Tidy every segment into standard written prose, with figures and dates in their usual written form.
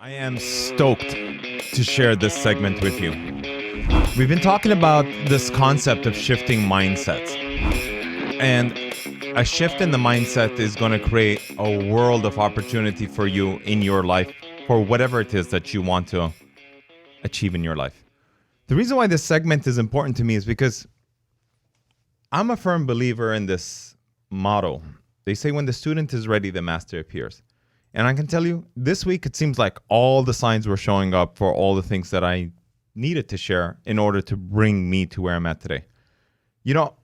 I am stoked to share this segment with you. We've been talking about this concept of shifting mindsets. And a shift in the mindset is going to create a world of opportunity for you in your life for whatever it is that you want to achieve in your life. The reason why this segment is important to me is because I'm a firm believer in this motto. They say when the student is ready, the master appears. And I can tell you, this week, it seems like all the signs were showing up for all the things that I needed to share in order to bring me to where I'm at today. You know,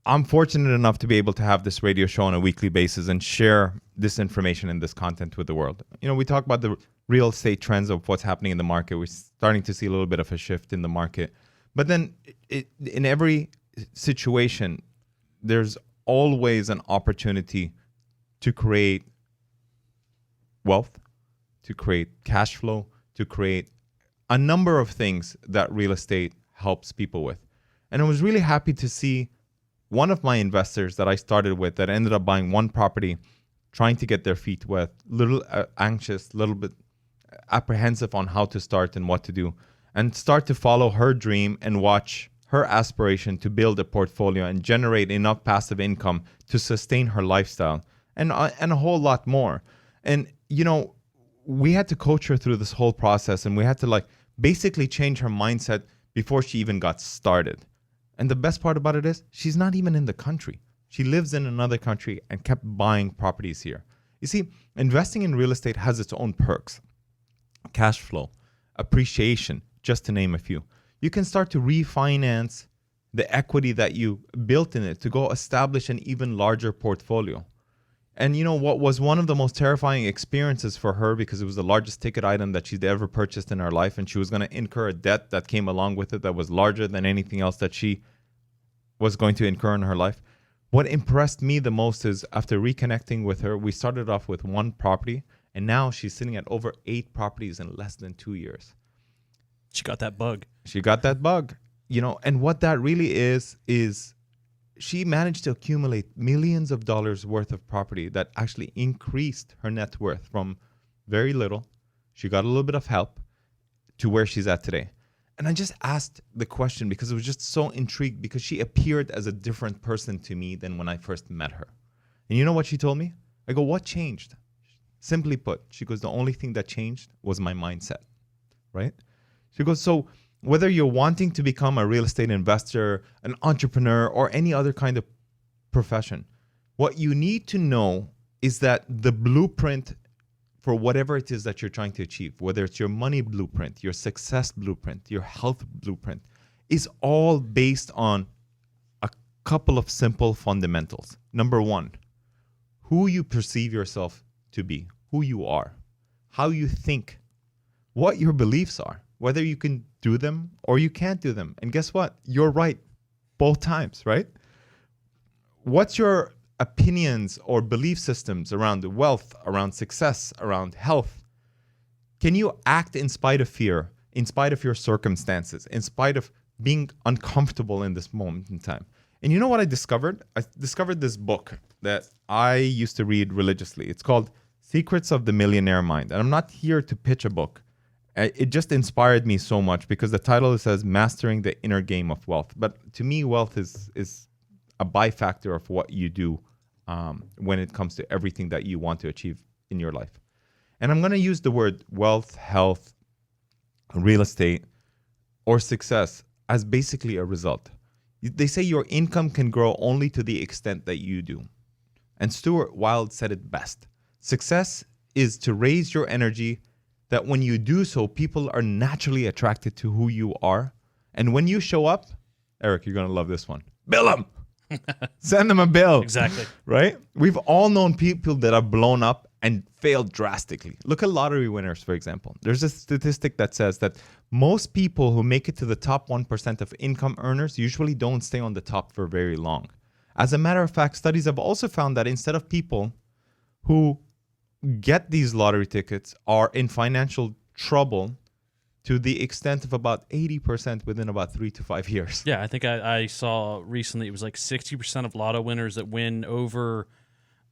I'm fortunate enough to be able to have this radio show on a weekly basis and share this information and this content with the world. You know, we talk about the real estate trends of what's happening in the market. We're starting to see a little bit of a shift in the market. But then in every situation, there's always an opportunity to create wealth, to create cash flow, to create a number of things that real estate helps people with. And I was really happy to see one of my investors that I started with that ended up buying one property, trying to get their feet wet, little anxious, little bit apprehensive on how to start and what to do, and start to follow her dream and watch her aspiration to build a portfolio and generate enough passive income to sustain her lifestyle and a whole lot more. And, you know, we had to coach her through this whole process, and we had to basically change her mindset before she even got started. And the best part about it is she's not even in the country. She lives in another country and kept buying properties here. You see, investing in real estate has its own perks. Cash flow, appreciation, just to name a few. You can start to refinance the equity that you built in it to go establish an even larger portfolio. And you know what was one of the most terrifying experiences for her, because it was the largest ticket item that she'd ever purchased in her life, and she was going to incur a debt that came along with it that was larger than anything else that she was going to incur in her life. What impressed me the most is after reconnecting with her, we started off with one property, and now she's sitting at over 8 properties in less than 2 years. She got that bug. She got that bug, you know, and what that really is she managed to accumulate millions of dollars worth of property that actually increased her net worth from very little. She got a little bit of help to where she's at today. And I just asked the question because I was just so intrigued, because she appeared as a different person to me than when I first met her. And you know what she told me? I go, what changed? Simply put, she goes, the only thing that changed was my mindset, right? She goes, so whether you're wanting to become a real estate investor, an entrepreneur, or any other kind of profession, what you need to know is that the blueprint for whatever it is that you're trying to achieve, whether it's your money blueprint, your success blueprint, your health blueprint, is all based on a couple of simple fundamentals. Number one, who you perceive yourself to be, who you are, how you think, what your beliefs are, whether you can do them or you can't do them. And guess what? You're right both times, right? What's your opinions or belief systems around wealth, around success, around health? Can you act in spite of fear, in spite of your circumstances, in spite of being uncomfortable in this moment in time? And you know what I discovered? I discovered this book that I used to read religiously. It's called Secrets of the Millionaire Mind. And I'm not here to pitch a book. It just inspired me so much because the title says Mastering the Inner Game of Wealth. But to me, wealth is a byfactor of what you do when it comes to everything that you want to achieve in your life. And I'm going to use the word wealth, health, real estate, or success as basically a result. They say your income can grow only to the extent that you do. And Stuart Wilde said it best. Success is to raise your energy, that when you do so, people are naturally attracted to who you are. And when you show up, Eric, you're going to love this one. Bill them. Send them a bill. Exactly. Right? We've all known people that have blown up and failed drastically. Look at lottery winners, for example. There's a statistic that says that most people who make it to the top 1% of income earners usually don't stay on the top for very long. As a matter of fact, studies have also found that instead of people who get these lottery tickets are in financial trouble to the extent of about 80% within about 3 to 5 years. Yeah, I think I saw recently it was like 60% of lotto winners that win over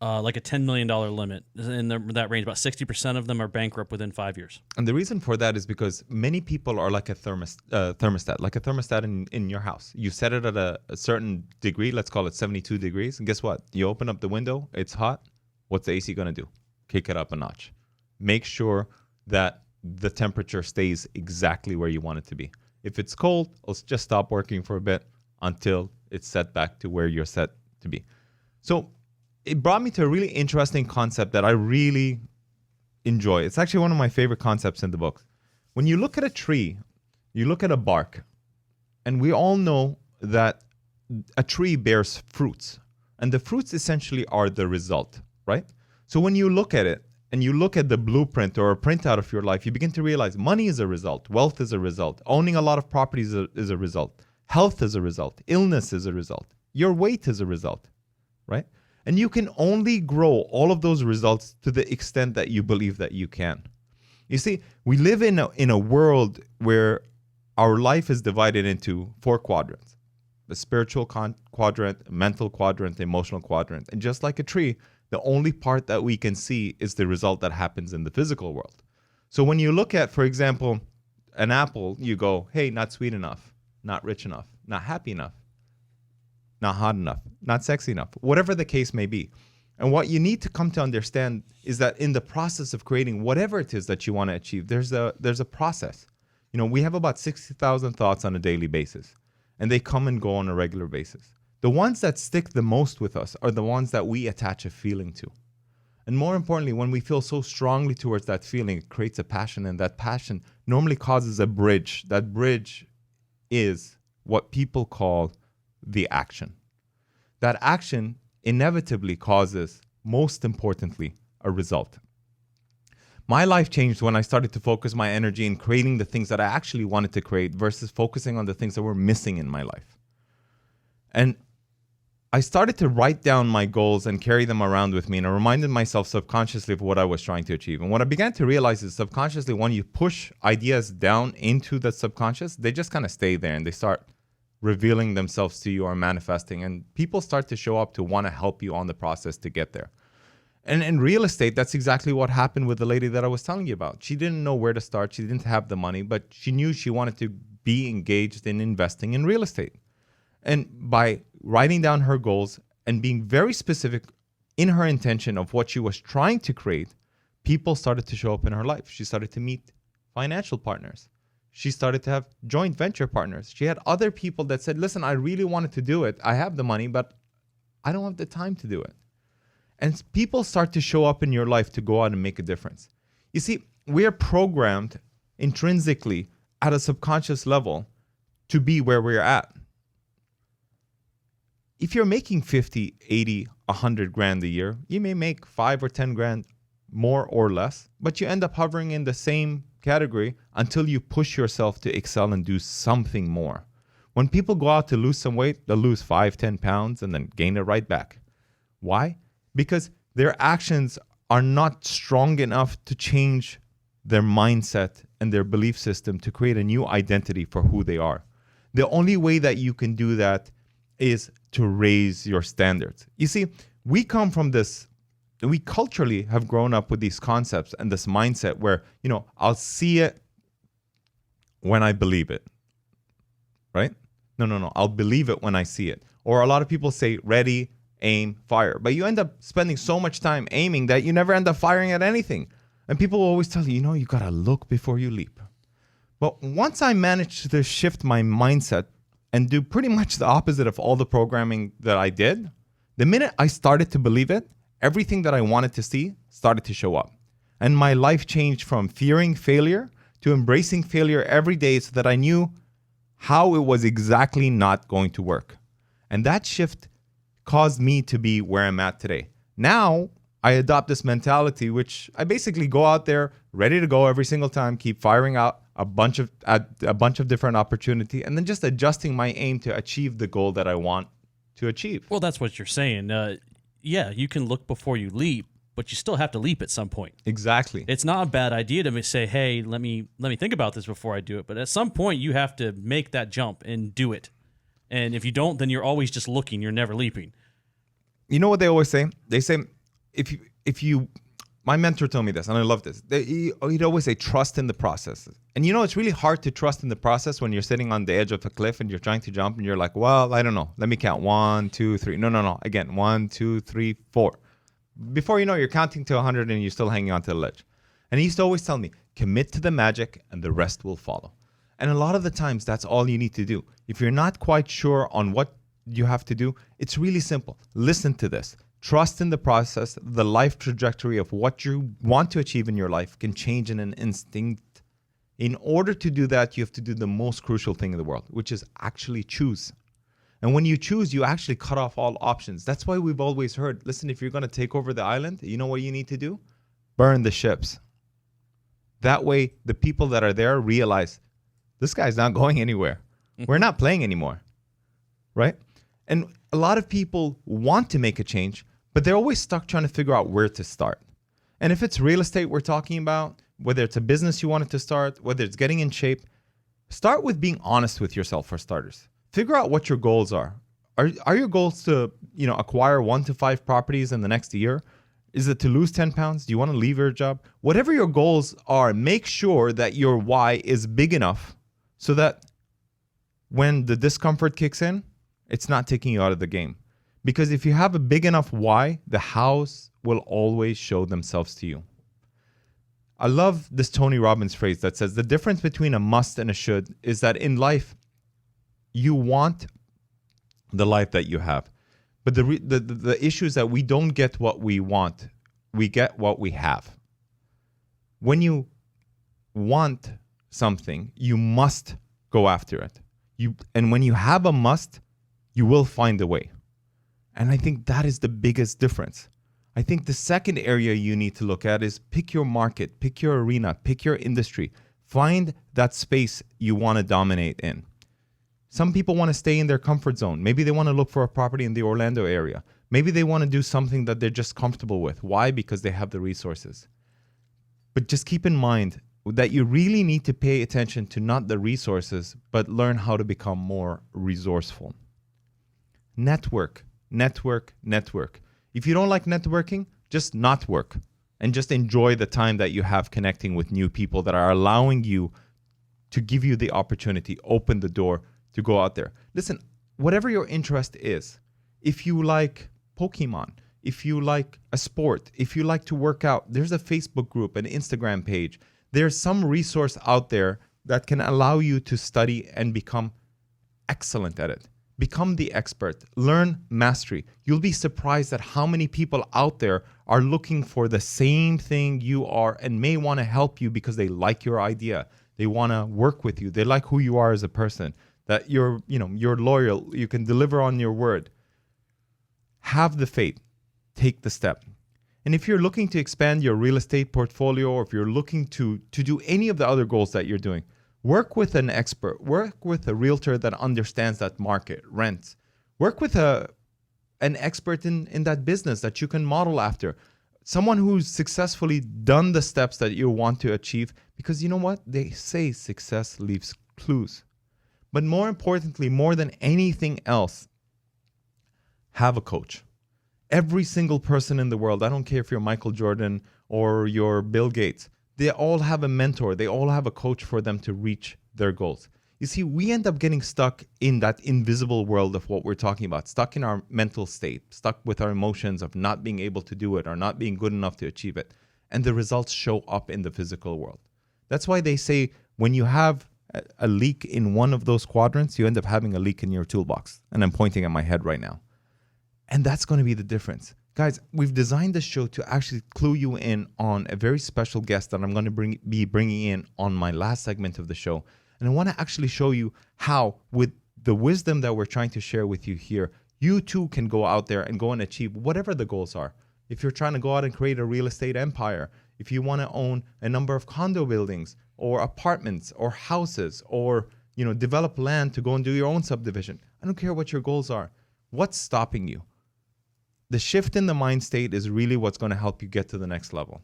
Like a $10 million limit. In that range, about 60% of them are bankrupt within 5 years. And the reason for that is because many people are like a thermostat, like a thermostat in your house. You set it at a certain degree, let's call it 72 degrees. And guess what? You open up the window, it's hot. What's the AC going to do? Kick it up a notch. Make sure that the temperature stays exactly where you want it to be. If it's cold, let's just stop working for a bit until it's set back to where you're set to be. So it brought me to a really interesting concept that I really enjoy. It's actually one of my favorite concepts in the book. When you look at a tree, you look at a bark, and we all know that a tree bears fruits, and the fruits essentially are the result, right? So when you look at it and you look at the blueprint or a printout of your life, you begin to realize money is a result, wealth is a result, owning a lot of properties is a result, health is a result, illness is a result, your weight is a result, right? And you can only grow all of those results to the extent that you believe that you can. You see, we live in a world where our life is divided into 4 quadrants. The spiritual quadrant, mental quadrant, emotional quadrant. And just like a tree, the only part that we can see is the result that happens in the physical world. So when you look at, for example, an apple, you go, hey, not sweet enough, not rich enough, not happy enough, not hot enough, not sexy enough, whatever the case may be. And what you need to come to understand is that in the process of creating whatever it is that you want to achieve, there's a process. You know, we have about 60,000 thoughts on a daily basis, and they come and go on a regular basis. The ones that stick the most with us are the ones that we attach a feeling to. And more importantly, when we feel so strongly towards that feeling, it creates a passion, and that passion normally causes a bridge. That bridge is what people call the action. That action inevitably causes, most importantly, a result. My life changed when I started to focus my energy in creating the things that I actually wanted to create versus focusing on the things that were missing in my life. And I started to write down my goals and carry them around with me, and I reminded myself subconsciously of what I was trying to achieve. And what I began to realize is subconsciously, when you push ideas down into the subconscious, they just kind of stay there and they start revealing themselves to you or manifesting, and people start to show up to want to help you on the process to get there. And in real estate, that's exactly what happened with the lady that I was telling you about. She didn't know where to start. She didn't have the money, but she knew she wanted to be engaged in investing in real estate. And by writing down her goals and being very specific in her intention of what she was trying to create, people started to show up in her life. She started to meet financial partners. She started to have joint venture partners. She had other people that said, listen, I really wanted to do it. I have the money, but I don't have the time to do it. And people start to show up in your life to go out and make a difference. You see, we are programmed intrinsically at a subconscious level to be where we're at. If you're making 50, 80, 100 grand a year, you may make 5 or 10 grand more or less, but you end up hovering in the same category until you push yourself to excel and do something more. When people go out to lose some weight, they'll lose 5, 10 pounds and then gain it right back. Why? Because their actions are not strong enough to change their mindset and their belief system to create a new identity for who they are. The only way that you can do that is to raise your standards. You see, we come from this, we culturally have grown up with these concepts and this mindset where, I'll see it when I believe it, right? No. I'll believe it when I see it. Or a lot of people say ready, aim, fire. But you end up spending so much time aiming that you never end up firing at anything. And people will always tell you, you got to look before you leap. But once I managed to shift my mindset and do pretty much the opposite of all the programming that I did, the minute I started to believe it, everything that I wanted to see started to show up. And my life changed from fearing failure to embracing failure every day so that I knew how it was exactly not going to work. And that shift caused me to be where I'm at today. Now, I adopt this mentality, which I basically go out there ready to go every single time, keep firing out a bunch of different opportunity, and then just adjusting my aim to achieve the goal that I want to achieve. Well, that's what you're saying. Yeah, you can look before you leap, but you still have to leap at some point. Exactly. It's not a bad idea to say, hey, let me think about this before I do it. But at some point, you have to make that jump and do it. And if you don't, then you're always just looking. You're never leaping. You know what they always say? They say, if you my mentor told me this, and I love this. He'd always say, trust in the process. And it's really hard to trust in the process when you're sitting on the edge of a cliff and you're trying to jump and you're like, well, I don't know. Let me count. 1, 2, 3. No. Again, 1, 2, 3, 4. Before you know, you're counting to 100 and you're still hanging onto the ledge. And he used to always tell me, commit to the magic and the rest will follow. And a lot of the times, that's all you need to do. If you're not quite sure on what you have to do, it's really simple. Listen to this. Trust in the process. The life trajectory of what you want to achieve in your life can change in an instinct. In order to do that, you have to do the most crucial thing in the world, which is actually choose. And when you choose, you actually cut off all options. That's why we've always heard, listen, if you're going to take over the island, you know what you need to do? Burn the ships. That way, the people that are there realize, this guy's not going anywhere. We're not playing anymore, right? And a lot of people want to make a change, but they're always stuck trying to figure out where to start. And if it's real estate we're talking about, whether it's a business you wanted to start, whether it's getting in shape, start with being honest with yourself for starters. Figure out what your goals are. Are your goals to, acquire 1 to 5 properties in the next year? Is it to lose 10 pounds? Do you want to leave your job? Whatever your goals are, make sure that your why is big enough so that when the discomfort kicks in, it's not taking you out of the game. Because if you have a big enough why, the hows will always show themselves to you. I love this Tony Robbins phrase that says the difference between a must and a should is that in life, you want the life that you have. But the issue is that we don't get what we want. We get what we have. When you want something, you must go after it. And when you have a must, you will find a way. And I think that is the biggest difference. I think the second area you need to look at is pick your market, pick your arena, pick your industry. Find that space you want to dominate in. Some people want to stay in their comfort zone. Maybe they want to look for a property in the Orlando area. Maybe they want to do something that they're just comfortable with. Why? Because they have the resources. But just keep in mind that you really need to pay attention to not the resources, but learn how to become more resourceful. Network. If you don't like networking, just not work and just enjoy the time that you have connecting with new people that are allowing you to give you the opportunity, open the door to go out there. Listen, whatever your interest is, if you like Pokemon, if you like a sport, if you like to work out, there's a Facebook group, an Instagram page. There's some resource out there that can allow you to study and become excellent at it. Become the expert. Learn mastery. You'll be surprised at how many people out there are looking for the same thing you are and may want to help you because they like your idea. They want to work with you. They like who you are as a person. That you're loyal. You can deliver on your word. Have the faith. Take the step. And if you're looking to expand your real estate portfolio, or if you're looking to do any of the other goals that you're doing, work with an expert. Work with a realtor that understands that market, rents. Work with an expert in that business that you can model after. Someone who's successfully done the steps that you want to achieve. Because you know what? They say success leaves clues. But more importantly, more than anything else, have a coach. Every single person in the world, I don't care if you're Michael Jordan or you're Bill Gates, they all have a mentor. They all have a coach for them to reach their goals. You see, we end up getting stuck in that invisible world of what we're talking about, stuck in our mental state, stuck with our emotions of not being able to do it or not being good enough to achieve it. And the results show up in the physical world. That's why they say when you have a leak in one of those quadrants, you end up having a leak in your toolbox. And I'm pointing at my head right now. And that's going to be the difference. Guys, we've designed this show to actually clue you in on a very special guest that I'm going to be bringing in on my last segment of the show. And I want to actually show you how, with the wisdom that we're trying to share with you here, you too can go out there and go and achieve whatever the goals are. If you're trying to go out and create a real estate empire, if you want to own a number of condo buildings or apartments or houses or, develop land to go and do your own subdivision. I don't care what your goals are. What's stopping you? The shift in the mind state is really what's going to help you get to the next level.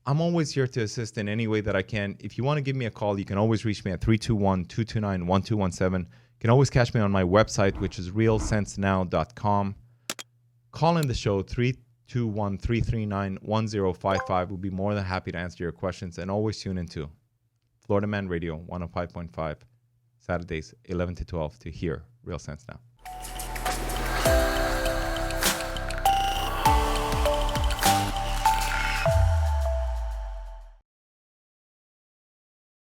I'm always here to assist in any way that I can. If you want to give me a call, you can always reach me at 321-229-1217. You can always catch me on my website, which is realsensenow.com. Call in the show, 213391055. We'll be more than happy to answer your questions. And always tune into Florida Man Radio 105.5, Saturdays 11 to 12 to hear Real Sense Now.